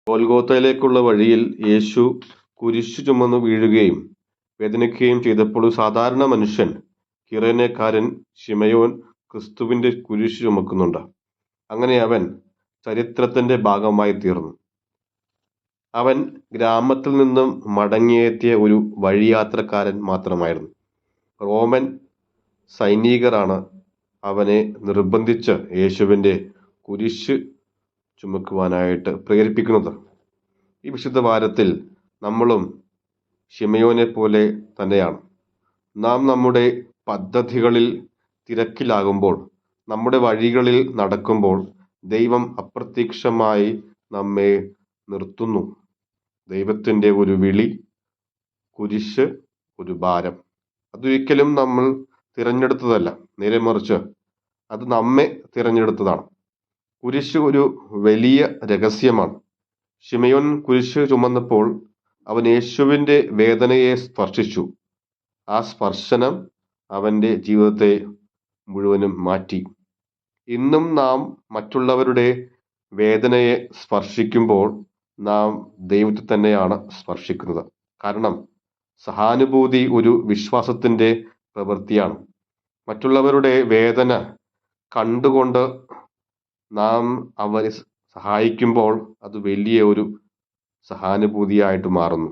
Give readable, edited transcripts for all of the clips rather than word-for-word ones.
ഗോൽഗോത്തയിലേക്കുള്ള വഴിയിൽ യേശു കുരിശു ചുമന്ന് വീഴുകയും വേദനിക്കുകയും ചെയ്തപ്പോൾ ഒരു സാധാരണ മനുഷ്യൻ, കിറേനക്കാരൻ ശിമയോൻ, ക്രിസ്തുവിന്റെ കുരിശു ചുമക്കുന്നുണ്ട്. അങ്ങനെ അവൻ ചരിത്രത്തിന്റെ ഭാഗമായി തീർന്നു. അവൻ ഗ്രാമത്തിൽ നിന്നും മടങ്ങിയെത്തിയ ഒരു വഴിയാത്രക്കാരൻ മാത്രമായിരുന്നു. റോമൻ സൈനികരാണ് അവനെ നിർബന്ധിച്ച് യേശുവിന്റെ കുരിശ് ചുമക്കുവാനായിട്ട് പ്രേരിപ്പിക്കുന്നത്. ഈ വിശുദ്ധ വാരത്തിൽ നമ്മളും ശിമയോനെ പോലെ തന്നെയാണ്. നാം നമ്മുടെ പദ്ധതികളിൽ തിരക്കിലാകുമ്പോൾ, നമ്മുടെ വഴികളിൽ നടക്കുമ്പോൾ ദൈവം അപ്രത്യക്ഷമായി നമ്മെ നിർത്തുന്നു. ദൈവത്തിൻ്റെ ഒരു വിളി, കുരിശ്, ഒരു ഭാരം, അതൊരിക്കലും നമ്മൾ തിരഞ്ഞെടുത്തതല്ല. നേരെ മറിച്ച് അത് നമ്മെ തിരഞ്ഞെടുത്തതാണ്. കുരിശ് ഒരു വലിയ രഹസ്യമാണ്. ശിമയോൻ കുരിശ് ചുമന്നപ്പോൾ അവൻ യേശുവിൻ്റെ വേദനയെ സ്പർശിച്ചു. ആ സ്പർശനം അവൻ്റെ ജീവിതത്തെ മുഴുവനും മാറ്റി. ഇന്നും നാം മറ്റുള്ളവരുടെ വേദനയെ സ്പർശിക്കുമ്പോൾ നാം ദൈവത്തെ തന്നെയാണ് സ്പർശിക്കുന്നത്. കാരണം സഹാനുഭൂതി ഒരു വിശ്വാസത്തിൻ്റെ പ്രവൃത്തിയാണ്. മറ്റുള്ളവരുടെ വേദന കണ്ടുകൊണ്ട് നാം അവരെ സഹായിക്കുമ്പോൾ അത് വലിയ ഒരു സഹാനുഭൂതിയായിട്ട് മാറുന്നു.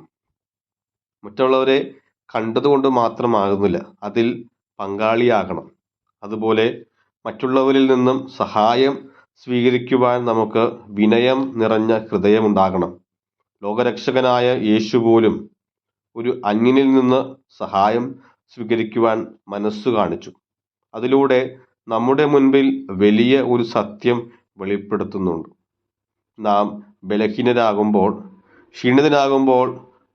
മറ്റുള്ളവരെ കണ്ടതുകൊണ്ട് മാത്രമാകുന്നില്ല, അതിൽ പങ്കാളിയാകണം. അതുപോലെ മറ്റുള്ളവരിൽ നിന്നും സഹായം സ്വീകരിക്കുവാൻ നമുക്ക് വിനയം നിറഞ്ഞ ഹൃദയമുണ്ടാകണം. ലോകരക്ഷകനായ യേശു പോലും ഒരു അന്യനിൽ നിന്ന് സഹായം സ്വീകരിക്കുവാൻ മനസ്സു കാണിച്ചു. അതിലൂടെ നമ്മുടെ മുൻപിൽ വലിയ ഒരു സത്യം വെളിപ്പെടുത്തുന്നുണ്ട്. നാം ബലഹീനരാകുമ്പോൾ, ക്ഷീണിതനാകുമ്പോൾ,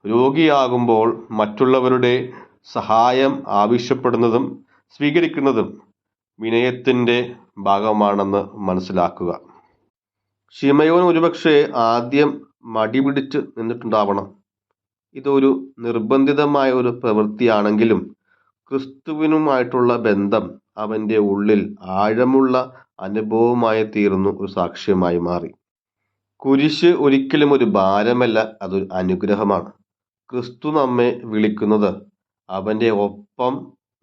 രോഗിയാകുമ്പോൾ മറ്റുള്ളവരുടെ സഹായം ആവശ്യപ്പെടുന്നതും സ്വീകരിക്കുന്നതും വിനയത്തിൻ്റെ ഭാഗമാണെന്ന് മനസ്സിലാക്കുക. ശിമയോൻ ഒരുപക്ഷെ ആദ്യം മടി പിടിച്ച് നിന്നിട്ടുണ്ടാവണം. ഇതൊരു നിർബന്ധിതമായ ഒരു പ്രവൃത്തിയാണെങ്കിലും ക്രിസ്തുവിനുമായിട്ടുള്ള ബന്ധം അവൻ്റെ ഉള്ളിൽ ആഴമുള്ള അനുഭവമായി തീർന്നു, ഒരു സാക്ഷ്യമായി മാറി. കുരിശ് ഒരിക്കലും ഒരു ഭാരമല്ല, അതൊരു അനുഗ്രഹമാണ്. ക്രിസ്തു നമ്മെ വിളിക്കുന്നത് അവൻ്റെ ഒപ്പം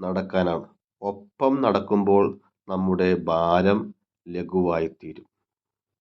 നടക്കാനാണ്. ഒപ്പം നടക്കുമ്പോൾ നമ്മുടെ ഭാരം ലഘുവായിത്തീരും.